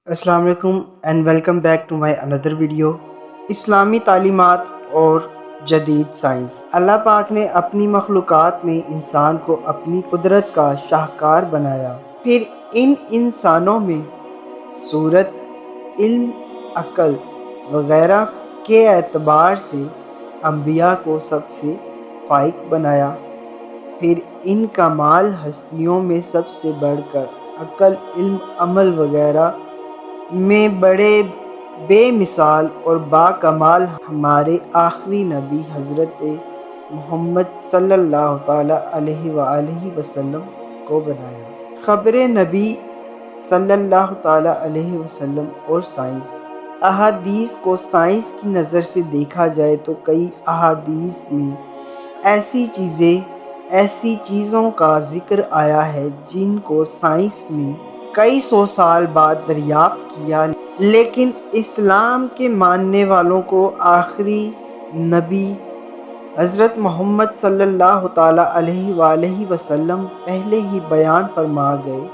السلام علیکم and welcome back to my اندر ویڈیو۔ اسلامی تعلیمات اور جدید سائنس۔ اللہ پاک نے اپنی مخلوقات میں انسان کو اپنی قدرت کا شاہکار بنایا، پھر ان انسانوں میں صورت، علم، عقل وغیرہ کے اعتبار سے انبیاء کو سب سے فائق بنایا، پھر ان کمال ہستیوں میں سب سے بڑھ کر عقل، علم، عمل وغیرہ میں بڑے بے مثال اور با کمال ہمارے آخری نبی حضرت محمد صلی اللہ تعالیٰ علیہ وآلہ وسلم کو بنایا۔ خبر نبی صلی اللہ تعالیٰ علیہ وسلم اور سائنس۔ احادیث کو سائنس کی نظر سے دیکھا جائے تو کئی احادیث میں ایسی چیزوں کا ذکر آیا ہے جن کو سائنس نے کئی سو سال بعد دریافت کیا، لیکن اسلام کے ماننے والوں کو آخری نبی حضرت محمد صلی اللہ تعالیٰ علیہ وآلہ وسلم پہلے ہی بیان فرما گئے۔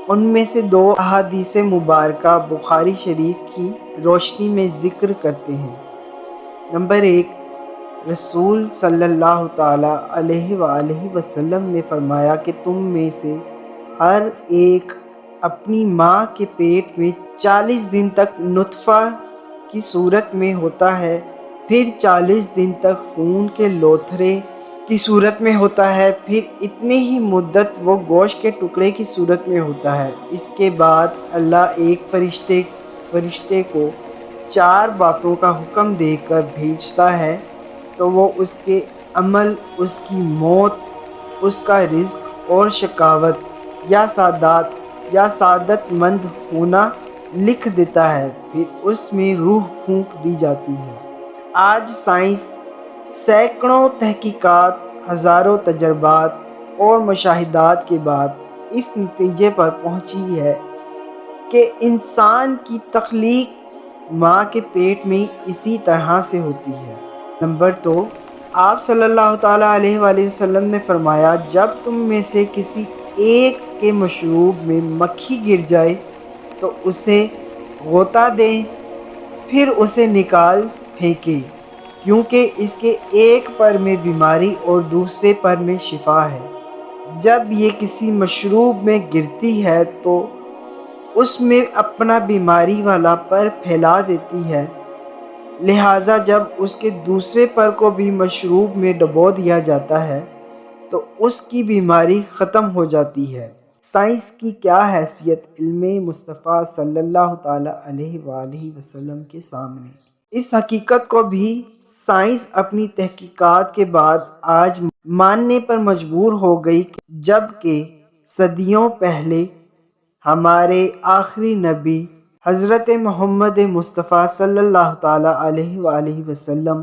ان میں سے دو احادیث مبارکہ بخاری شریف کی روشنی میں ذکر کرتے ہیں۔ نمبر 1، رسول صلی اللہ تعالیٰ علیہ وآلہ وسلم نے فرمایا کہ تم میں سے ہر ایک اپنی ماں کے پیٹ میں 40 دن تک نطفہ کی صورت میں ہوتا ہے، پھر 40 دن تک خون کے لوتھڑے کی صورت میں ہوتا ہے، پھر اتنی ہی مدت وہ گوشت کے ٹکڑے کی صورت میں ہوتا ہے۔ اس کے بعد اللہ ایک فرشتے کو 4 باتوں کا حکم دے کر بھیجتا ہے تو وہ اس کے عمل، اس کی موت، اس کا رزق اور شقاوت یا سعادت مند ہونا لکھ دیتا ہے، پھر اس میں روح پھونک دی جاتی ہے۔ آج سائنس سینکڑوں تحقیقات، ہزاروں تجربات اور مشاہدات کے بعد اس نتیجے پر پہنچی ہے کہ انسان کی تخلیق ماں کے پیٹ میں اسی طرح سے ہوتی ہے۔ نمبر 2، آپ صلی اللہ تعالیٰ علیہ وآلہ وسلم نے فرمایا، جب تم میں سے کسی ایک کے مشروب میں مکھی گر جائے تو اسے غوطہ دیں، پھر اسے نکال پھینکے، کیونکہ اس کے ایک پر میں بیماری اور دوسرے پر میں شفا ہے۔ جب یہ کسی مشروب میں گرتی ہے تو اس میں اپنا بیماری والا پر پھیلا دیتی ہے، لہٰذا جب اس کے دوسرے پر کو بھی مشروب میں ڈبو دیا جاتا ہے تو اس کی بیماری ختم ہو جاتی ہے۔ سائنس کی کیا حیثیت علم مصطفیٰ صلی اللہ تعالیٰ علیہ وآلہ وسلم کے سامنے؟ اس حقیقت کو بھی سائنس اپنی تحقیقات کے بعد آج ماننے پر مجبور ہو گئی، جبکہ صدیوں پہلے ہمارے آخری نبی حضرت محمد مصطفیٰ صلی اللہ تعالیٰ علیہ وآلہ وسلم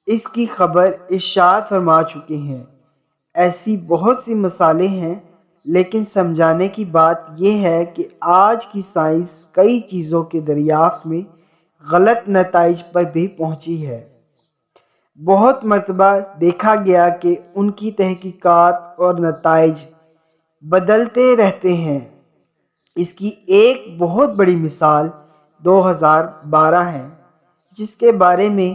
اس کی خبر ارشاد فرما چکے ہیں۔ ایسی بہت سی مثالیں ہیں، لیکن سمجھانے کی بات یہ ہے کہ آج کی سائنس کئی چیزوں کے دریافت میں غلط نتائج پر بھی پہنچی ہے۔ بہت مرتبہ دیکھا گیا کہ ان کی تحقیقات اور نتائج بدلتے رہتے ہیں۔ اس کی ایک بہت بڑی مثال 2012 ہے، جس کے بارے میں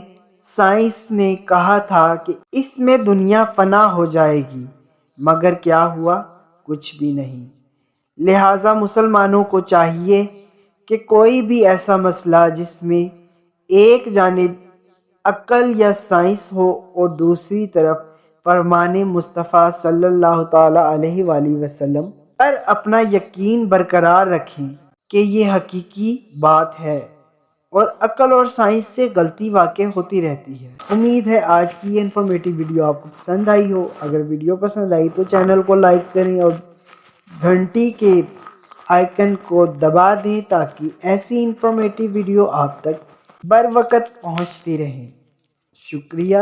سائنس نے کہا تھا کہ اس میں دنیا فنا ہو جائے گی، مگر کیا ہوا؟ کچھ بھی نہیں۔ لہٰذا مسلمانوں کو چاہیے کہ کوئی بھی ایسا مسئلہ جس میں ایک جانب عقل یا سائنس ہو اور دوسری طرف فرمان مصطفیٰ صلی اللہ تعالیٰ علیہ وآلہ وسلم پر اپنا یقین برقرار رکھیں کہ یہ حقیقی بات ہے، اور عقل اور سائنس سے غلطی واقع ہوتی رہتی ہے۔ امید ہے آج کی یہ انفارمیٹیو ویڈیو آپ کو پسند آئی ہو۔ اگر ویڈیو پسند آئی تو چینل کو لائک کریں اور گھنٹی کے آئیکن کو دبا دیں تاکہ ایسی انفارمیٹیو ویڈیو آپ تک بر وقت پہنچتی رہیں۔ شکریہ۔